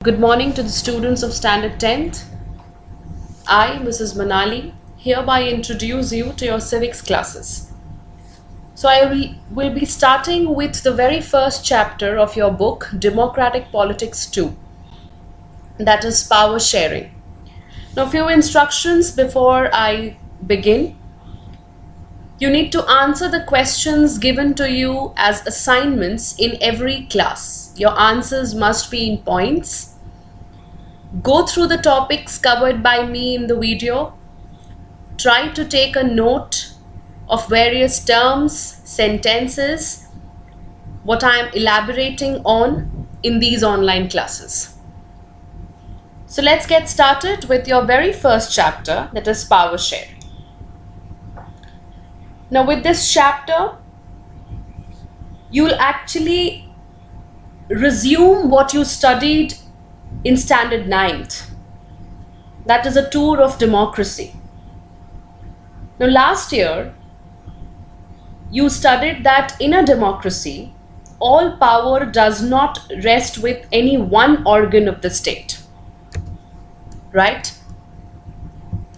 Good morning to the students of Standard 10th. I, Mrs. Manali, hereby introduce you to your civics classes. So will be starting with the very first chapter of your book, Democratic Politics 2, that is power sharing. Now, a few instructions before I begin. You need to answer the questions given to you as assignments in every class. Your answers must be in points. Go through the topics covered by me in the video. Try to take a note of various terms, sentences, what I am elaborating on in these online classes. So let's get started with your very first chapter, that is power sharing. Now with this chapter, you'll actually resume what you studied in Standard 9th. That is a tour of democracy. Now last year, you studied that in a democracy, all power does not rest with any one organ of the state, right?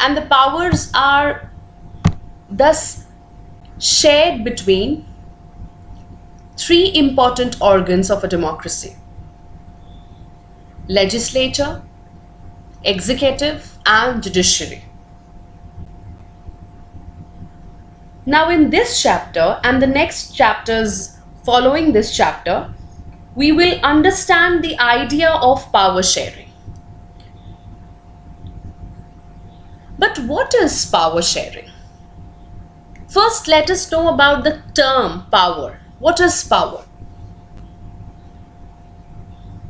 And the powers are thus shared between three important organs of a democracy: legislature, executive, and judiciary. Now in this chapter and the next chapters following this chapter, we will understand the idea of power sharing. But what is power sharing? First, let us know about the term power. What is power?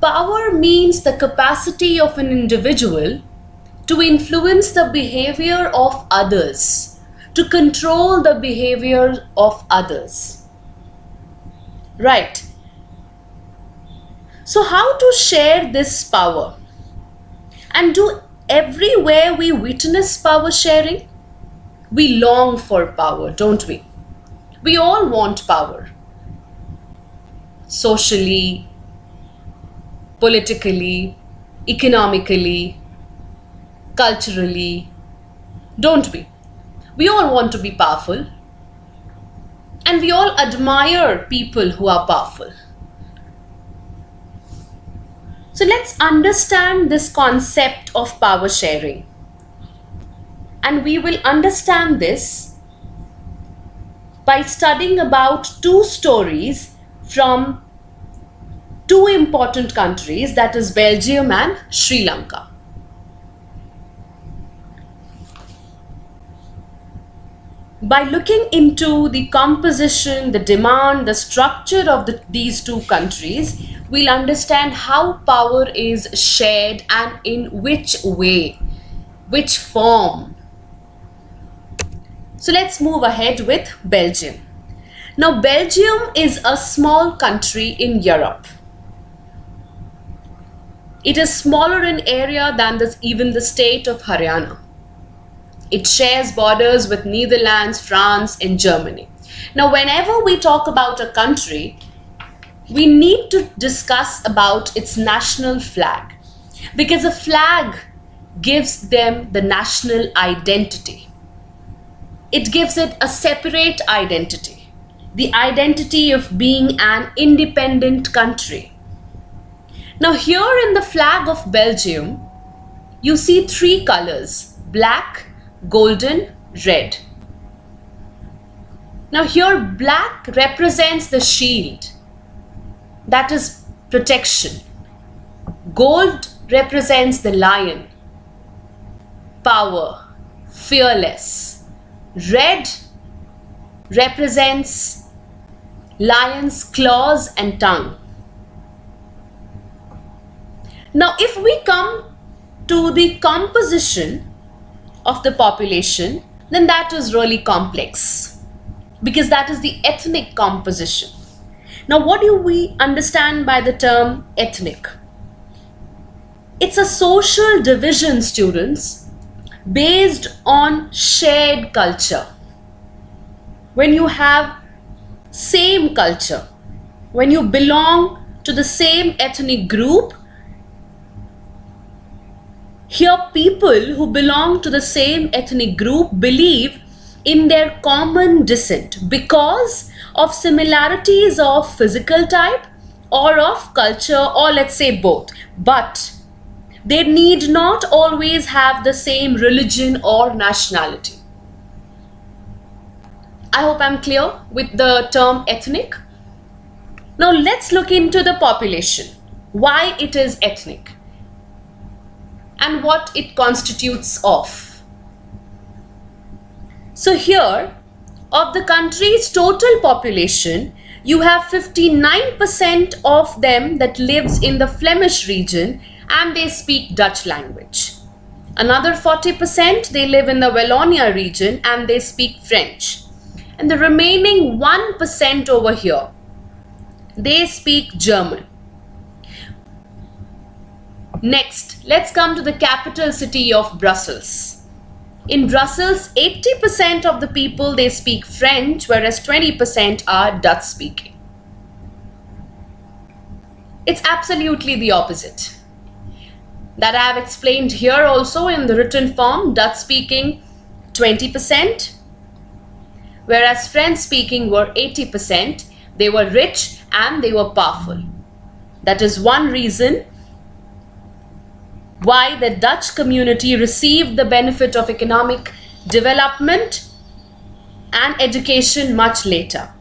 Power means the capacity of an individual to influence the behavior of others, to control the behavior of others. Right. So how to share this power? And do everywhere we witness power sharing, we long for power, don't we? We all want power. Socially, politically, economically, culturally, don't we? We all want to be powerful, and we all admire people who are powerful. So let's understand this concept of power sharing. And we will understand this by studying about two stories from two important countries, that is Belgium and Sri Lanka. By looking into the composition, the demand, the structure of these two countries, we'll understand how power is shared and in which way, which form. So let's move ahead with Belgium. Now Belgium is a small country in Europe. It is smaller in area than even the state of Haryana. It shares borders with Netherlands, France, and Germany. Now, whenever we talk about a country, we need to discuss about its national flag, because a flag gives them the national identity. It gives it a separate identity, the identity of being an independent country. Now here in the flag of Belgium, you see three colors: black, golden, red. Now here black represents the shield, that is protection. Gold represents the lion, power, fearless. Red represents lion's claws and tongue. Now, if we come to the composition of the population, then that is really complex, because that is the ethnic composition. Now, what do we understand by the term ethnic? It's a social division, students, based on shared culture. When you have same culture, when you belong to the same ethnic group, Here, people who belong to the same ethnic group believe in their common descent because of similarities of physical type or of culture, or let's say both. But they need not always have the same religion or nationality. I hope I'm clear with the term ethnic. Now let's look into the population, why it is ethnic and what it constitutes of. So here, of the country's total population, you have 59% of them that lives in the Flemish region and they speak Dutch language. Another 40% they live in the Wallonia region and they speak French. And the remaining 1% over here, they speak German. Next, let's come to the capital city of Brussels. In Brussels, 80% of the people, they speak French, whereas 20% are Dutch speaking. It's absolutely the opposite. That I have explained here also in the written form, Dutch speaking 20%, whereas French speaking were 80%. They were rich and they were powerful. That is one reason why the Dutch community received the benefit of economic development and education much later.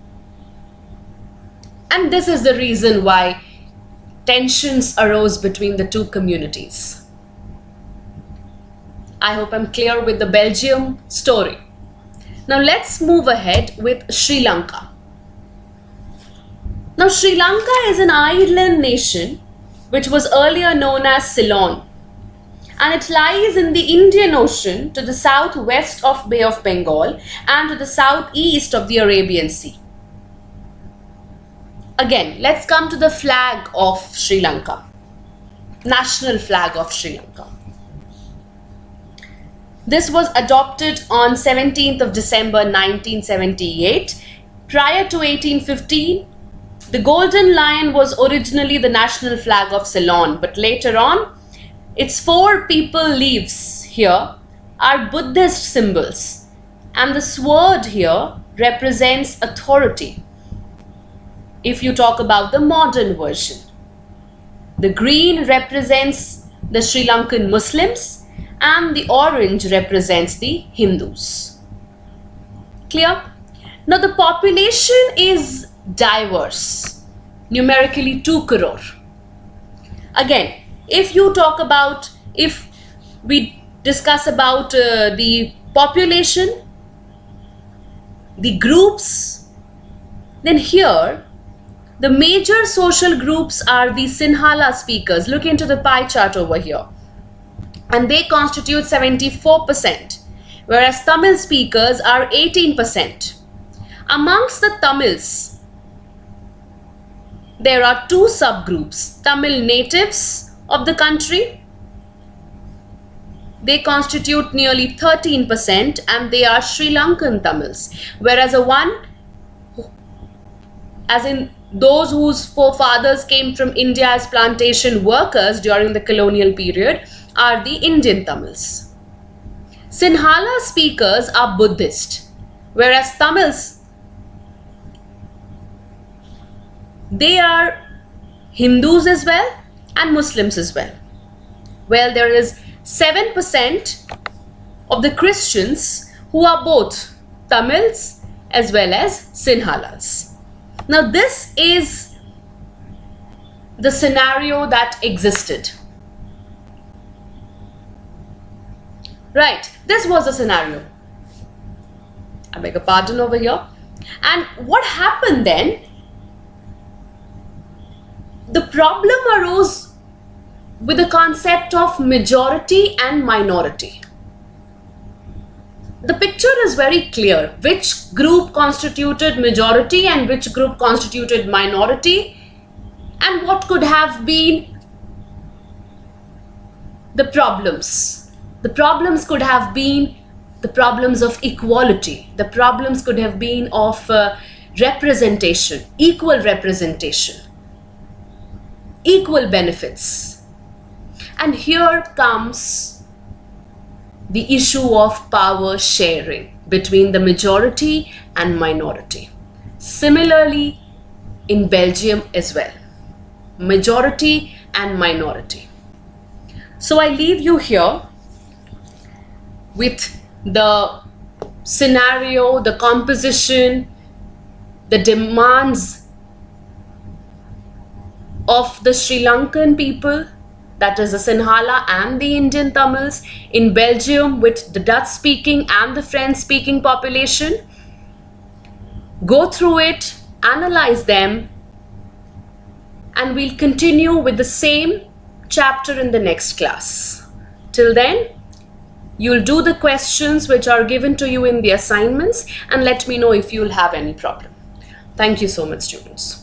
And this is the reason why tensions arose between the two communities. I hope I'm clear with the Belgium story. Now let's move ahead with Sri Lanka. Now Sri Lanka is an island nation which was earlier known as Ceylon, and it lies in the Indian Ocean to the southwest of Bay of Bengal and to the southeast of the Arabian Sea. Again, let's come to the flag of Sri Lanka, national flag of Sri Lanka. This was adopted on 17th of December 1978. Prior to 1815, the golden lion was originally the national flag of Ceylon, but later on, its four people leaves here are Buddhist symbols, and the sword here represents authority. If you talk about the modern version, the green represents the Sri Lankan Muslims and the orange represents the Hindus. Clear? Now the population is diverse, numerically 2 crore. Again, if we discuss about the population, the groups, then here the major social groups are the Sinhala speakers. Look into the pie chart over here. And they constitute 74%, whereas Tamil speakers are 18%. Amongst the Tamils, there are 2 subgroups. Tamil natives of the country, they constitute nearly 13% and they are Sri Lankan Tamils, whereas those whose forefathers came from India as plantation workers during the colonial period are the Indian Tamils. Sinhala speakers are Buddhist, whereas Tamils, they are Hindus as well and Muslims as well. Well, there is 7% of the Christians who are both Tamils as well as Sinhalas. Now this is the scenario that existed. Right, this was the scenario. I beg your pardon over here. And what happened then? The problem arose with the concept of majority and minority. The picture is very clear which group constituted majority and which group constituted minority, and what could have been the problems. The problems could have been the problems of equality. The problems could have been of representation, equal benefits. And here comes the issue of power sharing between the majority and minority. Similarly, in Belgium as well, majority and minority. So I leave you here with the scenario, the composition, the demands of the Sri Lankan people, that is the Sinhala and the Indian Tamils, in Belgium with the Dutch speaking and the French speaking population. Go through it, analyze them, and we'll continue with the same chapter in the next class. Till then, you'll do the questions which are given to you in the assignments and let me know if you'll have any problem. Thank you so much, students.